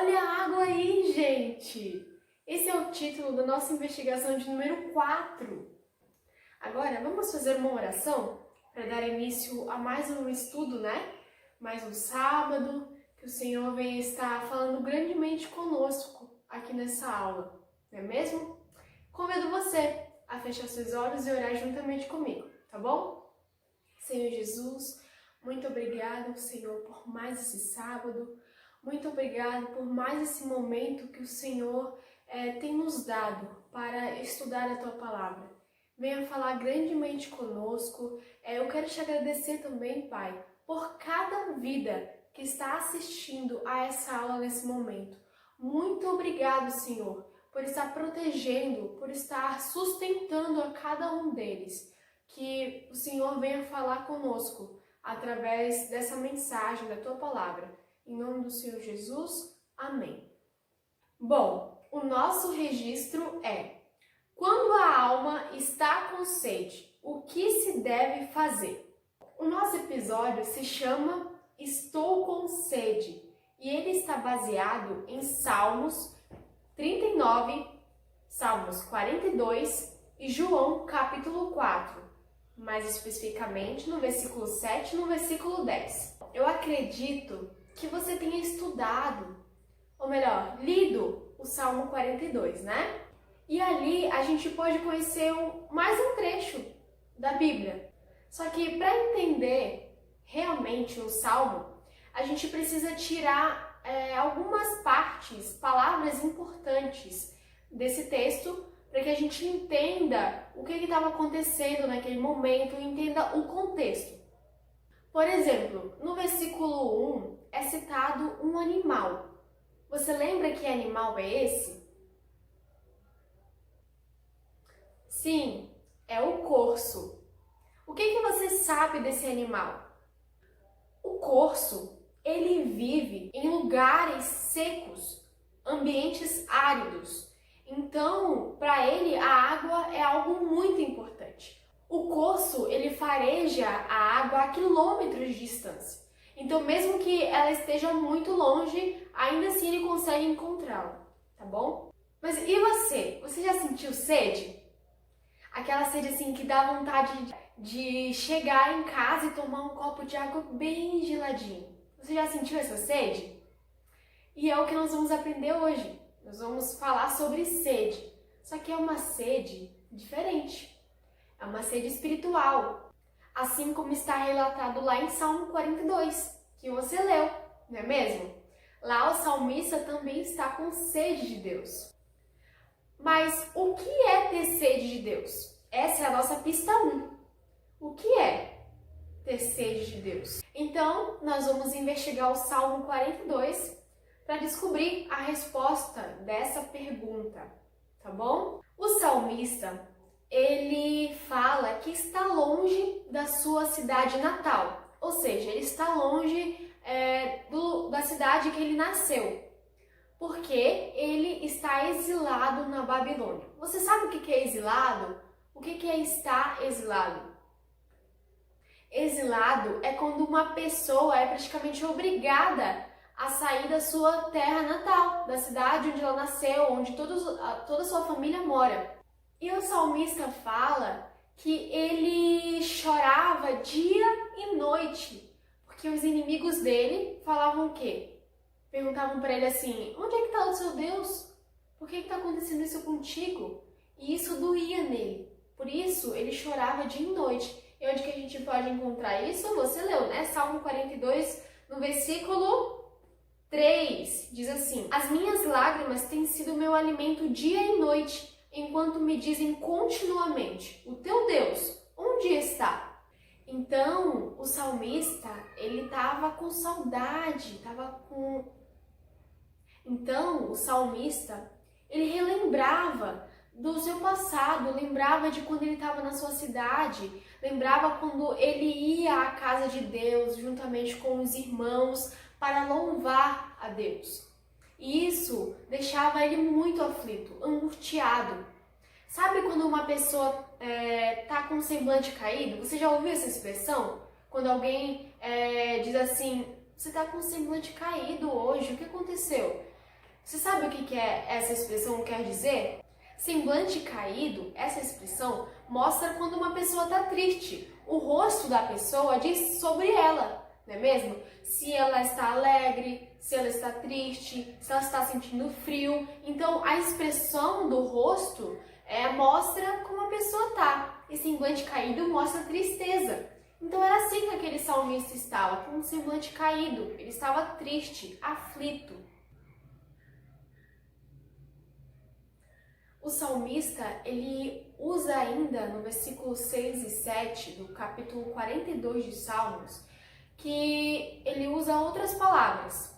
Olha a água aí, gente! Esse é o título da nossa investigação de número 4. Agora, vamos fazer uma oração para dar início a mais um estudo, né? Mais um sábado, que o Senhor venha estar falando grandemente conosco aqui nessa aula, não é mesmo? Convido você a fechar seus olhos e orar juntamente comigo, tá bom? Senhor Jesus, muito obrigado, Senhor, por mais esse sábado. Muito obrigado por mais esse momento que o Senhor tem nos dado para estudar a Tua Palavra. Venha falar grandemente conosco. Eu quero te agradecer também, Pai, por cada vida que está assistindo a essa aula nesse momento. Muito obrigado, Senhor, por estar protegendo, por estar sustentando a cada um deles. Que o Senhor venha falar conosco através dessa mensagem da Tua Palavra. Em nome do Senhor Jesus, amém. Bom, o nosso registro é: quando a alma está com sede, o que se deve fazer? O nosso episódio se chama Estou com Sede e ele está baseado em Salmos 39, Salmos 42 e João capítulo 4, mais especificamente no versículo 7 e no versículo 10. Eu acredito que você tenha estudado, ou melhor, lido o Salmo 42, né? E ali a gente pode conhecer mais um trecho da Bíblia. Só que para entender realmente o Salmo, a gente precisa tirar algumas partes, palavras importantes desse texto, para que a gente entenda o que estava acontecendo naquele momento e entenda o contexto. Por exemplo, no versículo 1 é citado um animal. Você lembra que animal é esse? Sim, é o corso. O que você sabe desse animal? O corso, ele vive em lugares secos, ambientes áridos. Então, para ele, a água é algo muito importante. O corso, ele fareja a água a quilômetros de distância. Então, mesmo que ela esteja muito longe, ainda assim ele consegue encontrá-la, tá bom? Mas e você? Você já sentiu sede? Aquela sede assim que dá vontade de chegar em casa e tomar um copo de água bem geladinho. Você já sentiu essa sede? E é o que nós vamos aprender hoje. Nós vamos falar sobre sede. Só que é uma sede diferente. É uma sede espiritual. Assim como está relatado lá em Salmo 42, que você leu, não é mesmo? Lá o salmista também está com sede de Deus. Mas o que é ter sede de Deus? Essa é a nossa pista 1. O que é ter sede de Deus? Então, nós vamos investigar o Salmo 42 para descobrir a resposta dessa pergunta, tá bom? O salmista, ele fala que está longe da sua cidade natal, ou seja, ele está longe da cidade que ele nasceu, porque ele está exilado na Babilônia. Você sabe o que é exilado? O que é estar exilado? Exilado é quando uma pessoa é praticamente obrigada a sair da sua terra natal, da cidade onde ela nasceu, onde toda a sua família mora. E o salmista fala que ele chorava dia e noite, porque os inimigos dele falavam o quê? Perguntavam para ele assim: onde é que está o seu Deus? Por que está acontecendo isso contigo? E isso doía nele. Por isso ele chorava dia e noite. E onde que a gente pode encontrar isso? Você leu, né? Salmo 42, no versículo 3, diz assim: as minhas lágrimas têm sido meu alimento dia e noite, enquanto me dizem continuamente: o teu Deus, onde está? Então, o salmista, ele estava com saudade, Então, o salmista, ele relembrava do seu passado, lembrava de quando ele estava na sua cidade, lembrava quando ele ia à casa de Deus, juntamente com os irmãos, para louvar a Deus. E isso deixava ele muito aflito, angustiado. Sabe quando uma pessoa tá com o semblante caído? Você já ouviu essa expressão? Quando alguém diz assim: você tá com o semblante caído hoje, o que aconteceu? Você sabe o que essa expressão quer dizer? Semblante caído, essa expressão mostra quando uma pessoa está triste. O rosto da pessoa diz sobre ela, não é mesmo? Se ela está alegre, se ela está triste, se ela está sentindo frio. Então, a expressão do rosto mostra como a pessoa está. E semblante caído mostra tristeza. Então, era assim que aquele salmista estava, com um semblante caído. Ele estava triste, aflito. O salmista, ele usa ainda no versículo 6 e 7 do capítulo 42 de Salmos, que ele usa outras palavras.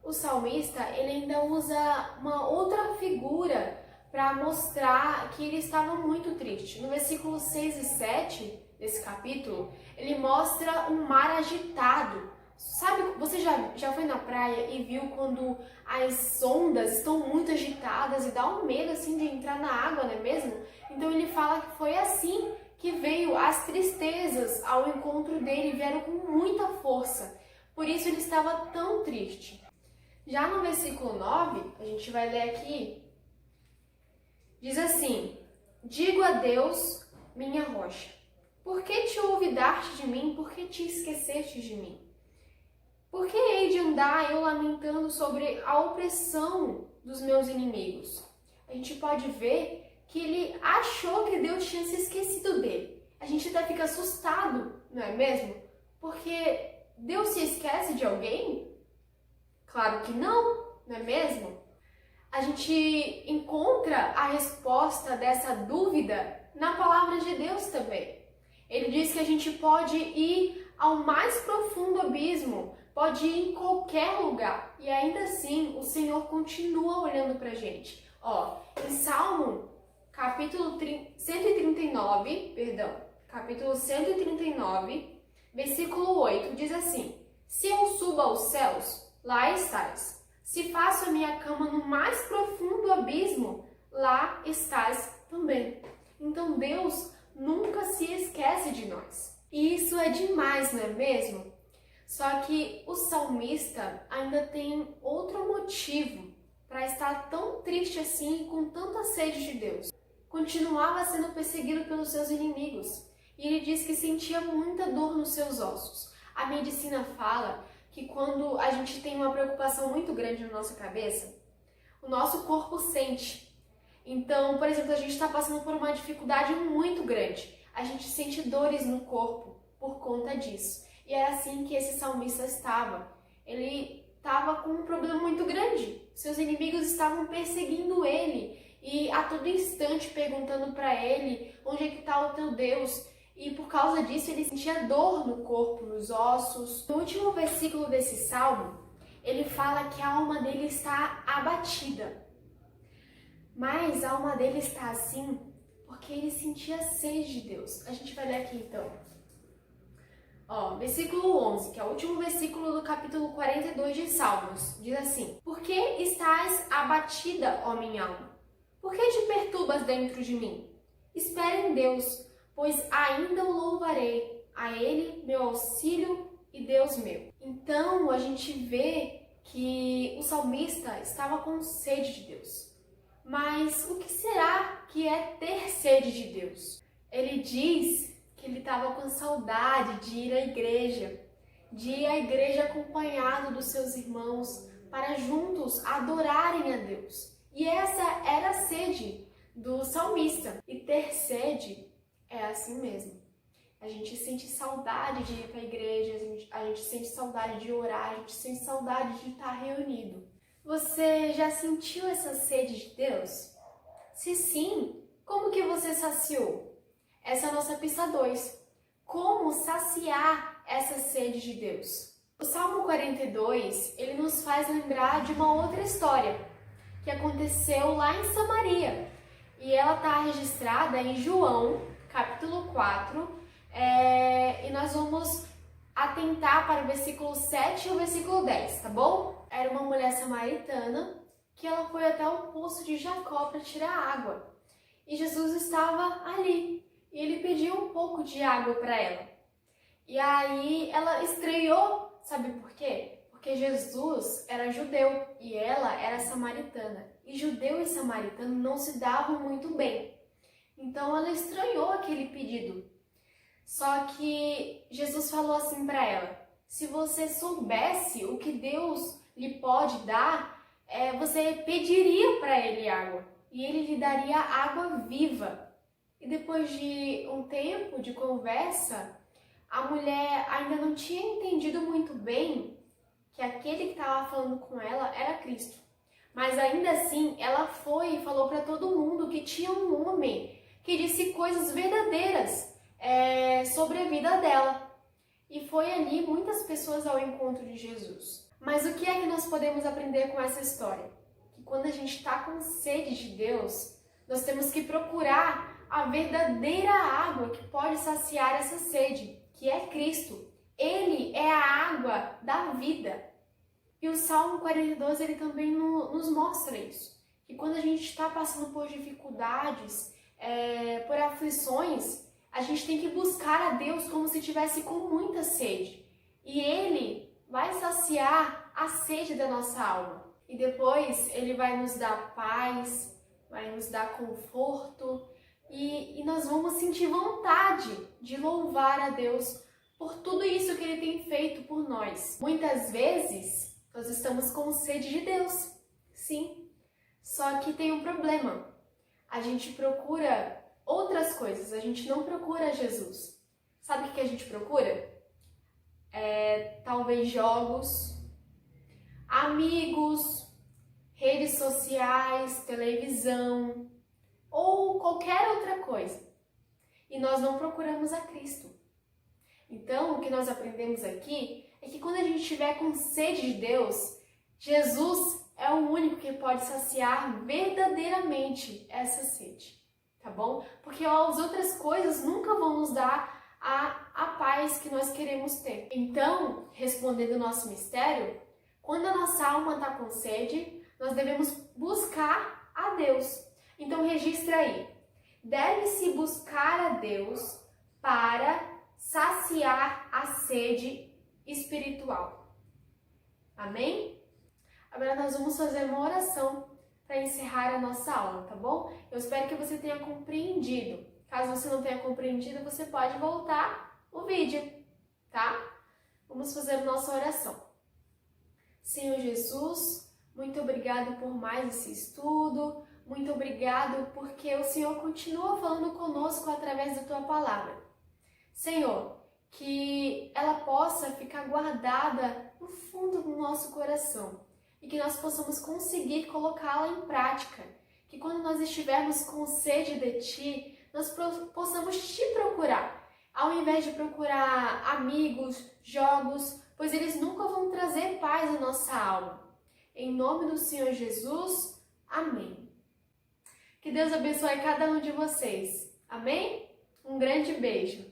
O salmista, ele ainda usa uma outra figura para mostrar que ele estava muito triste. No versículo 6 e 7 desse capítulo, ele mostra um mar agitado. Sabe, você já foi na praia e viu quando as ondas estão muito agitadas e dá um medo assim de entrar na água, não é mesmo? Então ele fala que foi assim que veio as tristezas ao encontro dele, vieram com muita força. Por isso ele estava tão triste. Já no versículo 9, a gente vai ler aqui, diz assim: digo a Deus, minha rocha, por que te olvidaste de mim? Por que te esqueceste de mim? Por que hei de andar eu lamentando sobre a opressão dos meus inimigos? A gente pode ver que ele achou que Deus tinha se esquecido dele. A gente até fica assustado, não é mesmo? Porque Deus se esquece de alguém? Claro que não, não é mesmo? A gente encontra a resposta dessa dúvida na palavra de Deus também. Ele diz que a gente pode ir ao mais profundo abismo, pode ir em qualquer lugar e ainda assim o Senhor continua olhando pra gente. Em Salmo, capítulo 139, versículo 8, diz assim: se eu subo aos céus, lá estás. Se faço a minha cama no mais profundo abismo, lá estás também. Então Deus nunca se esquece de nós. E isso é demais, não é mesmo? Só que o salmista ainda tem outro motivo para estar tão triste assim e com tanta sede de Deus. Continuava sendo perseguido pelos seus inimigos e ele diz que sentia muita dor nos seus ossos. A medicina fala que quando a gente tem uma preocupação muito grande na nossa cabeça, o nosso corpo sente. Então, por exemplo, a gente está passando por uma dificuldade muito grande. A gente sente dores no corpo por conta disso. E era assim que esse salmista estava. Ele estava com um problema muito grande. Seus inimigos estavam perseguindo ele e a todo instante perguntando para ele: onde é que está o teu Deus? E por causa disso ele sentia dor no corpo, nos ossos. No último versículo desse salmo, ele fala que a alma dele está abatida. Mas a alma dele está assim porque ele sentia sede de Deus. A gente vai ler aqui então. Versículo 11, que é o último versículo do capítulo 42 de Salmos, diz assim: por que estás abatida, ó minha alma? Por que te perturbas dentro de mim? Espera em Deus, pois ainda o louvarei, a Ele, meu auxílio e Deus meu. Então, a gente vê que o salmista estava com sede de Deus. Mas o que será que é ter sede de Deus? Ele diz que ele estava com saudade de ir à igreja acompanhado dos seus irmãos, para juntos adorarem a Deus. E essa era a sede do salmista. E ter sede é assim mesmo. A gente sente saudade de ir para a igreja, a gente sente saudade de orar, a gente sente saudade de estar reunido. Você já sentiu essa sede de Deus? Se sim, como que você saciou? Essa é a nossa pista 2. Como saciar essa sede de Deus? O Salmo 42, ele nos faz lembrar de uma outra história que aconteceu lá em Samaria. E ela está registrada em João, capítulo 4, e nós vamos atentar para o versículo 7 e o versículo 10, tá bom? Era uma mulher samaritana que ela foi até o poço de Jacó para tirar água. E Jesus estava ali. E ele pediu um pouco de água para ela. E aí ela estranhou, sabe por quê? Porque Porque Jesus era judeu e ela era samaritana. E judeu e samaritano não se davam muito bem. Então ela estranhou aquele pedido. Só que Jesus falou assim para ela: se você soubesse o que Deus lhe pode dar, você pediria para ele água e ele lhe daria água viva. E depois de um tempo de conversa, a mulher ainda não tinha entendido muito bem que aquele que estava falando com ela era Cristo. Mas ainda assim, ela foi e falou para todo mundo que tinha um homem que disse coisas verdadeiras sobre a vida dela. E foi ali muitas pessoas ao encontro de Jesus. Mas o que é que nós podemos aprender com essa história? Que quando a gente está com sede de Deus, nós temos que procurar a verdadeira água que pode saciar essa sede, que é Cristo. Ele é a água da vida. E o Salmo 42, ele também nos mostra isso. Que quando a gente está passando por dificuldades, por aflições, a gente tem que buscar a Deus como se estivesse com muita sede. E Ele vai saciar a sede da nossa alma. E depois Ele vai nos dar paz, vai nos dar conforto. E nós vamos sentir vontade de louvar a Deus por tudo isso que Ele tem feito por nós. Muitas vezes, nós estamos com sede de Deus, sim. Só que tem um problema. A gente procura outras coisas, a gente não procura Jesus. Sabe o que a gente procura? Talvez jogos, amigos, redes sociais, televisão ou qualquer outra coisa. E nós não procuramos a Cristo. Então, o que nós aprendemos aqui é que quando a gente estiver com sede de Deus, Jesus é o único que pode saciar verdadeiramente essa sede. Tá bom? Porque as outras coisas nunca vão nos dar a paz que nós queremos ter. Então, respondendo o nosso mistério, quando a nossa alma está com sede, nós devemos buscar a Deus. Então, registra aí. Deve-se buscar a Deus para saciar a sede espiritual. Amém? Agora nós vamos fazer uma oração para encerrar a nossa aula, tá bom? Eu espero que você tenha compreendido. Caso você não tenha compreendido, você pode voltar o vídeo, tá? Vamos fazer a nossa oração. Senhor Jesus, muito obrigado por mais esse estudo, muito obrigado porque o Senhor continua falando conosco através da Tua palavra. Senhor, que ela possa ficar guardada no fundo do nosso coração e que nós possamos conseguir colocá-la em prática. Que quando nós estivermos com sede de Ti, nós possamos Te procurar, ao invés de procurar amigos, jogos, pois eles nunca vão trazer paz à nossa alma. Em nome do Senhor Jesus, amém. Que Deus abençoe cada um de vocês. Amém? Um grande beijo.